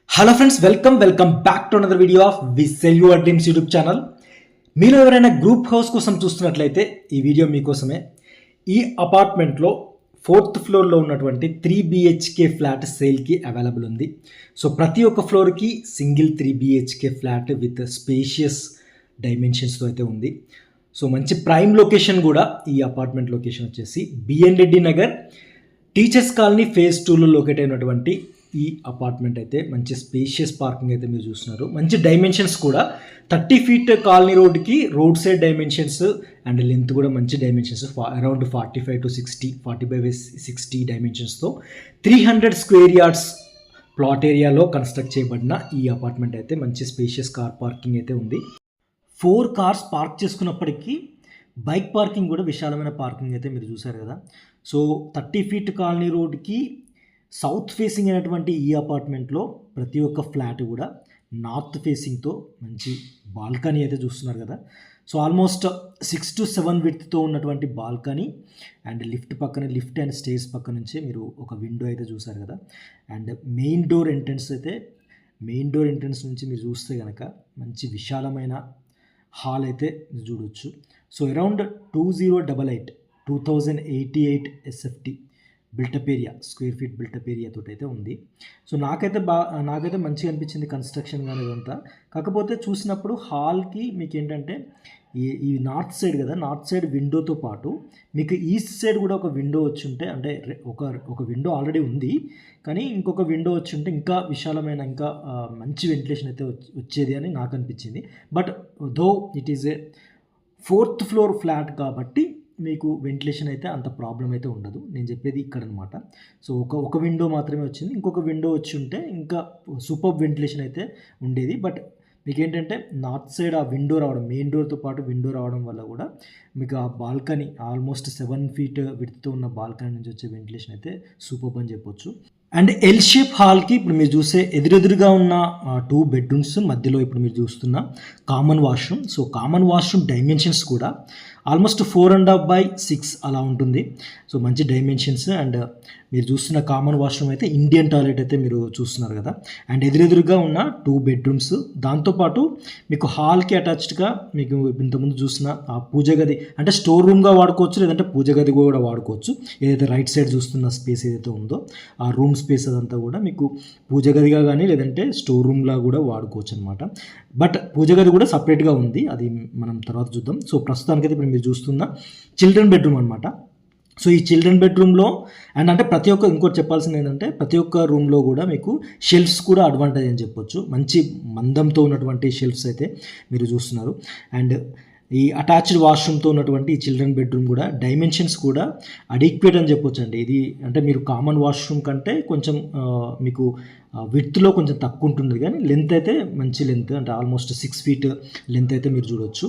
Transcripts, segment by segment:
Hello friends, welcome back to another video of we sell your dreams YouTube channel. మీరు ఎవరైనా group house కోసం చూస్తున్నట్లయితే ఈ video మీకోసమే. ఈ అపార్ట్మెంట్లో 4th ఫ్లోర్లో ఉన్నటువంటి 3 BHK ఫ్లాట్ సేల్కి అవైలబుల్ ఉంది. సో ప్రతి ఒక్క ఫ్లోర్కి single 3 BHK flat with spacious డైమెన్షన్స్తో అయితే ఉంది. సో మంచి ప్రైమ్ లొకేషన్ కూడా. ఈ అపార్ట్మెంట్ లొకేషన్ వచ్చేసి BN Reddy Nagar teachers colony phase 2లో లొకేట్ అయినటువంటి ఈ అపార్ట్మెంట్ అయితే మంచి స్పేషియస్ పార్కింగ్ అయితే మీరు చూస్తున్నారు. మంచి డైమెన్షన్స్ కూడా 30 feet కాలనీ రోడ్కి road side dimensions and length కూడా మంచి dimensions, around 45 to 60, 45-60 డైమెన్షన్స్తో 300 square yards plot ఏరియాలో కన్స్ట్రక్ట్ చేయబడిన ఈ అపార్ట్మెంట్ అయితే మంచి స్పేషియస్ కార్ పార్కింగ్ అయితే ఉంది. 4 cars పార్క్ చేసుకున్నప్పటికీ బైక్ పార్కింగ్ కూడా విశాలమైన పార్కింగ్ అయితే మీరు చూసారు కదా. సో 30 feet కాలనీ రోడ్కి సౌత్ ఫేసింగ్ అయినటువంటి ఈ అపార్ట్మెంట్లో ప్రతి ఒక్క ఫ్లాట్ కూడా నార్త్ ఫేసింగ్తో మంచి బాల్కనీ అయితే చూస్తున్నారు కదా. సో ఆల్మోస్ట్ 6 to 7 విడ్త్తో ఉన్నటువంటి balcony and lift and stairs పక్క నుంచే మీరు ఒక విండో అయితే చూసారు కదా. అండ్ మెయిన్ డోర్ ఎంట్రన్స్ నుంచి మీరు చూస్తే కనుక మంచి విశాలమైన హాల్ అయితే చూడొచ్చు. So around 2088 SFT built-up area, square feet built-up area తోటి అయితే ఉంది. సో నాకైతే మంచిగా అనిపించింది కన్స్ట్రక్షన్ కానీ ఇదంతా. కాకపోతే చూసినప్పుడు హాల్కి మీకు ఏంటంటే ఈ నార్త్ సైడ్ కదా, నార్త్ సైడ్ విండోతో పాటు మీకు ఈస్ట్ సైడ్ కూడా ఒక విండో వచ్చి ఉంటే, అంటే ఒక విండో ఆల్రెడీ ఉంది కానీ ఇంకొక విండో వచ్చి ఉంటే ఇంకా విశాలమైన ఇంకా మంచి వెంటిలేషన్ అయితే వచ్చేది అని నాకు అనిపించింది. But though it is a 4th floor flat కాబట్టి మీకు వెంటిలేషన్ అయితే అంత ప్రాబ్లం అయితే ఉండదు. నేను చెప్పేది ఇక్కడ అనమాట. సో ఒక విండో మాత్రమే వచ్చింది, ఇంకొక విండో వచ్చి ఉంటే ఇంకా సూపర్ వెంటిలేషన్ అయితే ఉండేది. బట్ మీకు ఏంటంటే నార్త్ సైడ్ ఆ విండో రావడం, మెయిన్ డోర్తో పాటు విండో రావడం వల్ల కూడా మీకు ఆ బాల్కనీ ఆల్మోస్ట్ 7 feet విడ్త్తో ఉన్న బాల్కనీ నుంచి వచ్చే వెంటిలేషన్ అయితే సూపర్ అని చెప్పొచ్చు. అండ్ ఎల్ షేప్ హాల్కి ఇప్పుడు మీరు చూసే ఎదురెదురుగా ఉన్న 2 bedrooms మధ్యలో ఇప్పుడు మీరు చూస్తున్న common washroom. So common washroom dimensions కూడా ఆల్మోస్ట్ 4.5/6 అలా ఉంటుంది. సో మంచి డైమెన్షన్స్. అండ్ మీరు చూస్తున్న కామన్ వాష్రూమ్ అయితే ఇండియన్ టాయిలెట్ అయితే మీరు చూస్తున్నారు కదా. అండ్ ఎదురెదురుగా ఉన్న 2 bedrooms, దాంతోపాటు మీకు హాల్కి అటాచ్డ్గా మీకు ఇంతకుముందు చూసిన ఆ పూజ గది, అంటే స్టోర్ రూమ్గా వాడుకోవచ్చు, లేదంటే పూజ గది కూడా వాడుకోవచ్చు. ఏదైతే రైట్ సైడ్ చూస్తున్న స్పేస్ ఏదైతే ఉందో ఆ రూమ్ స్పేస్ అదంతా కూడా మీకు పూజ గదిగా కానీ లేదంటే స్టోర్ రూమ్లా కూడా వాడుకోవచ్చు అనమాట. బట్ పూజ గది కూడా సపరేట్గా ఉంది, అది మనం తర్వాత చూద్దాం. సో ప్రస్తుతానికైతే ఇప్పుడు మీరు చూస్తున్న చిల్డ్రన్ బెడ్రూమ్ అనమాట. సో ఈ చిల్డ్రన్ బెడ్రూమ్లో అంటే ఇంకోటి చెప్పాల్సింది ఏంటంటే ప్రతి ఒక్క రూమ్లో కూడా మీకు షెల్ఫ్స్ కూడా అడ్వాంటేజ్ అని చెప్పొచ్చు. మంచి మందంతో ఉన్నటువంటి షెల్ఫ్స్ అయితే మీరు చూస్తున్నారు. అండ్ ఈ అటాచ్డ్ వాష్రూమ్తో ఉన్నటువంటి ఈ చిల్డ్రన్ బెడ్రూమ్ కూడా డైమెన్షన్స్ కూడా అడిక్వేట్ అని చెప్పొచ్చు అండి. ఇది అంటే మీరు కామన్ వాష్రూమ్ కంటే కొంచెం మీకు విడ్త్లో కొంచెం తక్కువ ఉంటుంది కానీ లెంత్ అయితే మంచి లెంత్, అంటే ఆల్మోస్ట్ 6 feet లెంత్ అయితే మీరు చూడొచ్చు.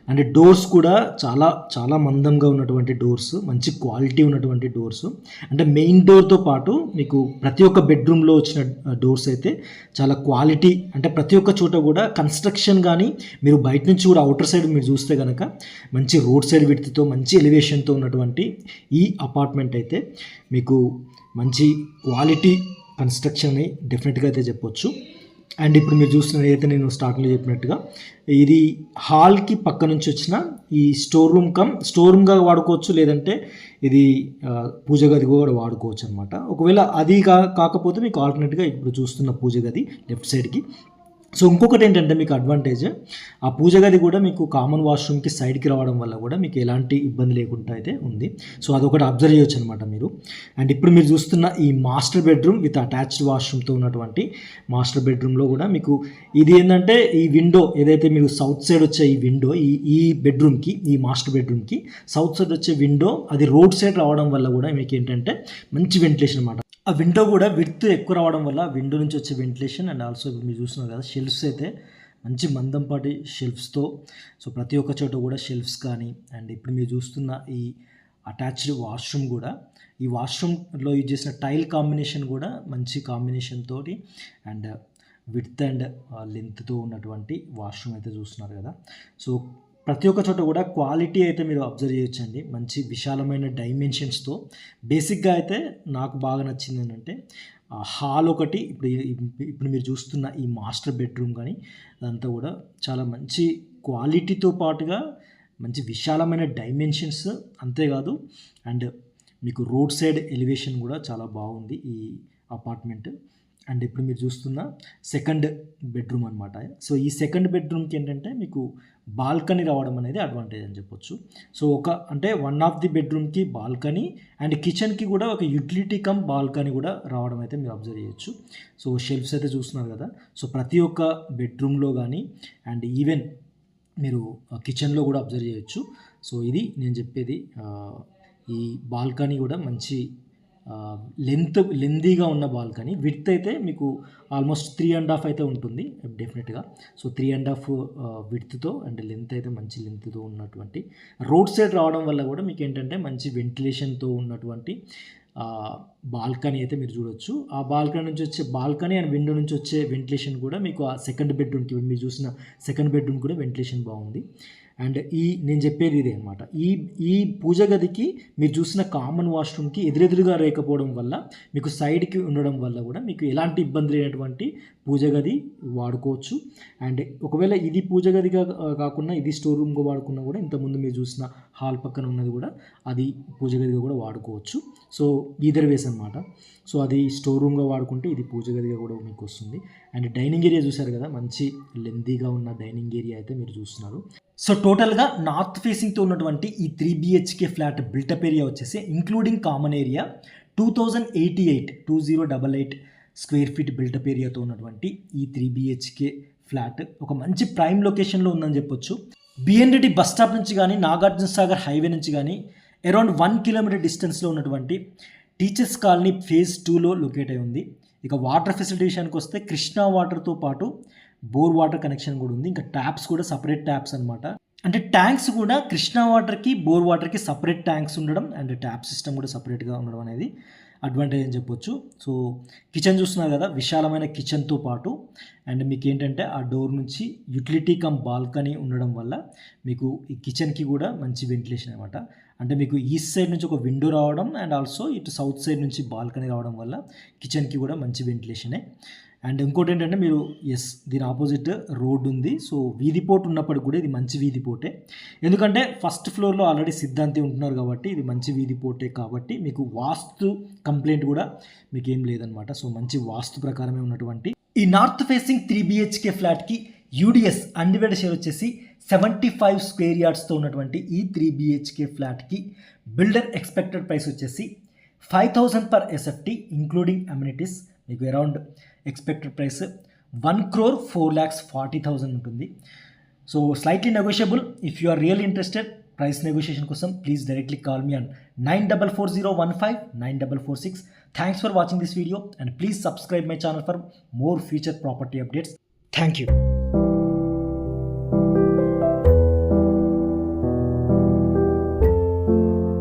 అండ్ డోర్స్ కూడా చాలా చాలా మందంగా ఉన్నటువంటి డోర్స్, మంచి క్వాలిటీ ఉన్నటువంటి డోర్స్. అంటే మెయిన్ డోర్తో పాటు మీకు ప్రతి ఒక్క బెడ్రూమ్లో వచ్చిన డోర్స్ అయితే చాలా క్వాలిటీ, అంటే ప్రతి ఒక్క చోట కూడా కన్స్ట్రక్షన్ కానీ మీరు బయట నుంచి కూడా అవుటర్ సైడ్ మీరు చూస్తే కనుక మంచి రోడ్ సైడ్ విడ్త్తో మంచి ఎలివేషన్తో ఉన్నటువంటి ఈ అపార్ట్మెంట్ అయితే మీకు మంచి క్వాలిటీ కన్స్ట్రక్షన్ అని డెఫినెట్గా అయితే చెప్పొచ్చు. అండ్ ఇప్పుడు మీరు చూస్తున్న ఏదైతే నేను స్టార్టింగ్లో చెప్పినట్టుగా ఇది హాల్కి పక్క నుంచి వచ్చిన ఈ స్టోర్ రూమ్గా వాడుకోవచ్చు, లేదంటే ఇది పూజ గది కూడా వాడుకోవచ్చు అనమాట. ఒకవేళ అది కాకపోతే మీకు ఆల్టర్నేట్గా ఇప్పుడు చూస్తున్న పూజ గది లెఫ్ట్ సైడ్కి. సో ఇంకొకటి ఏంటంటే మీకు అడ్వాంటేజ్, ఆ పూజ గది కూడా మీకు కామన్ వాష్రూమ్కి సైడ్కి రావడం వల్ల కూడా మీకు ఎలాంటి ఇబ్బంది లేకుండా అయితే ఉంది. సో అదొకటి అబ్జర్వ్ చేయొచ్చు అనమాట మీరు. అండ్ ఇప్పుడు మీరు చూస్తున్న ఈ మాస్టర్ బెడ్రూమ్ విత్ అటాచ్డ్ వాష్రూమ్తో ఉన్నటువంటి మాస్టర్ బెడ్రూమ్లో కూడా మీకు ఇది ఏంటంటే ఈ విండో ఏదైతే మీరు సౌత్ సైడ్ వచ్చే ఈ విండో ఈ బెడ్రూమ్కి, ఈ మాస్టర్ బెడ్రూమ్కి సౌత్ సైడ్ వచ్చే విండో అది రోడ్ సైడ్ రావడం వల్ల కూడా మీకు ఏంటంటే మంచి వెంటిలేషన్ అనమాట. ఆ విండో కూడా విడ్త్ ఎక్కువ రావడం వల్ల విండో నుంచి వచ్చే వెంటిలేషన్ అండ్ ఆల్సో మీరు చూస్తున్నారు కదా షెల్ఫ్స్ అయితే మంచి మందంపాటి షెల్ఫ్స్తో. సో ప్రతి ఒక్క చోట కూడా షెల్ఫ్స్ కానీ, అండ్ ఇప్పుడు మీరు చూస్తున్న ఈ అటాచ్డ్ వాష్రూమ్ కూడా, ఈ వాష్రూమ్లో యూజ్ చేసిన టైల్ కాంబినేషన్ కూడా మంచి కాంబినేషన్ తోటి అండ్ విడ్త్ అండ్ లెంత్తో ఉన్నటువంటి వాష్రూమ్ అయితే చూస్తున్నారు కదా. సో ప్రతి ఒక్క చోట కూడా క్వాలిటీ అయితే మీరు అబ్జర్వ్ చేయొచ్చండి. మంచి విశాలమైన డైమెన్షన్స్తో. బేసిక్గా అయితే నాకు బాగా నచ్చింది ఏంటంటే హాల్ ఒకటి ఇప్పుడు మీరు చూస్తున్న ఈ మాస్టర్ బెడ్రూమ్ కానీ అదంతా కూడా చాలా మంచి క్వాలిటీతో పాటుగా మంచి విశాలమైన డైమెన్షన్స్, అంతేకాదు అండ్ మీకు రోడ్ సైడ్ ఎలివేషన్ కూడా చాలా బాగుంది ఈ అపార్ట్మెంట్. అండ్ ఇప్పుడు మీరు చూస్తున్న సెకండ్ బెడ్రూమ్ అనమాట. సో ఈ సెకండ్ బెడ్రూమ్కి ఏంటంటే మీకు బాల్కనీ రావడం అనేది అడ్వాంటేజ్ అని చెప్పొచ్చు. సో అంటే వన్ ఆఫ్ ది బెడ్రూమ్కి బాల్కనీ అండ్ కిచెన్కి కూడా ఒక యూటిలిటీ కమ్ బాల్కనీ కూడా రావడం అయితే మీరు అబ్జర్వ్ చేయొచ్చు. సో షెల్ఫ్స్ అయితే చూస్తున్నారు కదా. సో ప్రతి ఒక్క బెడ్రూమ్లో కానీ అండ్ ఈవెన్ మీరు కిచెన్లో కూడా అబ్జర్వ్ చేయొచ్చు. సో ఇది నేను చెప్పేది. ఈ బాల్కనీ కూడా మంచి లెంతీగా ఉన్న బాల్కనీ. విడ్త్ అయితే మీకు ఆల్మోస్ట్ 3.5 అయితే ఉంటుంది డెఫినెట్గా. సో 3.5 విడ్త్తో అండ్ లెంత్ అయితే మంచి లెంత్తో ఉన్నటువంటి రోడ్ సైడ్ రావడం వల్ల కూడా మీకు ఏంటంటే మంచి వెంటిలేషన్తో ఉన్నటువంటి బాల్కనీ అయితే మీరు చూడొచ్చు. ఆ బాల్కనీ నుంచి వచ్చే బాల్కనీ అండ్ విండో నుంచి వచ్చే వెంటిలేషన్ కూడా మీకు ఆ సెకండ్ బెడ్రూమ్కి మీరు చూసిన సెకండ్ బెడ్రూమ్ కూడా వెంటిలేషన్ బాగుంది. అండ్ నేను చెప్పేది ఇదే అనమాట. ఈ పూజ గదికి మీరు చూసిన కామన్ వాష్రూమ్కి ఎదురెదురుగా లేకపోవడం వల్ల, మీకు సైడ్కి ఉండడం వల్ల కూడా మీకు ఎలాంటి ఇబ్బంది లేనటువంటి పూజ గది వాడుకోవచ్చు. అండ్ ఒకవేళ ఇది పూజ గదిగా కాకుండా ఇది స్టోర్ రూమ్గా వాడుకున్నా కూడా ఇంతకుముందు మీరు చూసిన హాల్ పక్కన ఉన్నది కూడా అది పూజ గదిగా కూడా వాడుకోవచ్చు. సో ఈదర్ వేస్ అనమాట. సో అది స్టోర్ రూమ్గా వాడుకుంటే ఇది పూజ గదిగా కూడా మీకు వస్తుంది. అండ్ డైనింగ్ ఏరియా చూసారు కదా, మంచి లెందీగా ఉన్న డైనింగ్ ఏరియా అయితే మీరు చూస్తున్నారు. సో టోటల్గా నార్త్ ఫేసింగ్తో ఉన్నటువంటి ఈ 3 BHK ఫ్లాట్ బిల్టప్ ఏరియా వచ్చేసి including common area 2088 square feet built up ఏరియాతో ఉన్నటువంటి ఈ 3 BHK ఫ్లాట్ ఒక మంచి ప్రైమ్ లొకేషన్లో ఉందని చెప్పొచ్చు. బిఎన్రెడ్డి బస్ స్టాప్ నుంచి కానీ నాగార్జున సాగర్ హైవే నుంచి కానీ అరౌండ్ 1 కిలోమీటర్ డిస్టెన్స్లో ఉన్నటువంటి టీచర్స్ కాలనీ ఫేజ్ 2లో లొకేట్ అయి ఉంది. ఇక వాటర్ ఫెసిలిటీ విషయానికి వస్తే కృష్ణా వాటర్తో పాటు బోర్ వాటర్ కనెక్షన్ కూడా ఉంది. ఇంకా ట్యాప్స్ కూడా సపరేట్ ట్యాప్స్ అనమాట. అంటే ట్యాంక్స్ కూడా కృష్ణా వాటర్కి బోర్ వాటర్కి సపరేట్ ట్యాంక్స్ ఉండడం అండ్ ట్యాప్ సిస్టమ్ కూడా సపరేట్గా ఉండడం అనేది అడ్వాంటేజ్ అని చెప్పొచ్చు. సో కిచెన్ చూస్తున్నారు కదా, విశాలమైన కిచెన్తో పాటు అండ్ మీకు ఏంటంటే ఆ డోర్ నుంచి యూటిలిటీ కమ్ బాల్కనీ ఉండడం వల్ల మీకు ఈ కిచెన్కి కూడా మంచి వెంటిలేషన్ అనమాట. అంటే మీకు ఈస్ట్ సైడ్ నుంచి ఒక విండో రావడం అండ్ ఆల్సో ఇటు సౌత్ సైడ్ నుంచి బాల్కనీ రావడం వల్ల కిచెన్కి కూడా మంచి వెంటిలేషనే. అండ్ ఇంకోటి ఏంటంటే మీరు దీని ఆపోజిట్ రోడ్ ఉంది. సో వీధిపోటు ఉన్నప్పటికి కూడా ఇది మంచి వీధిపోటే, ఎందుకంటే ఫస్ట్ ఫ్లోర్లో ఆల్రెడీ సిద్ధాంతి ఉంటున్నారు కాబట్టి ఇది మంచి వీధిపోటే కాబట్టి మీకు వాస్తు కంప్లైంట్ కూడా మీకు ఏం లేదనమాట. సో మంచి వాస్తు ప్రకారమే ఉన్నటువంటి ఈ నార్త్ ఫేసింగ్ 3 BHK ఫ్లాట్కి యూడిఎస్ అన్డివైడ్ షేర్ వచ్చేసి 75 స్క్వేర్ యార్డ్స్తో ఉన్నటువంటి ఈ 3 BHK ఫ్లాట్కి బిల్డర్ ఎక్స్పెక్టెడ్ ప్రైస్ వచ్చేసి 5,000 per SFT ఇంక్లూడింగ్ అమ్యూనిటీస్. మీకు అరౌండ్ ఎక్స్పెక్టెడ్ ప్రైస్ 1,04,40,000 ఉంటుంది. So slightly negotiable. If you are real interested price negotiation కోసం please directly call me on 9440159446. Thanks for watching this video and please subscribe my channel for more future property updates. Thank you.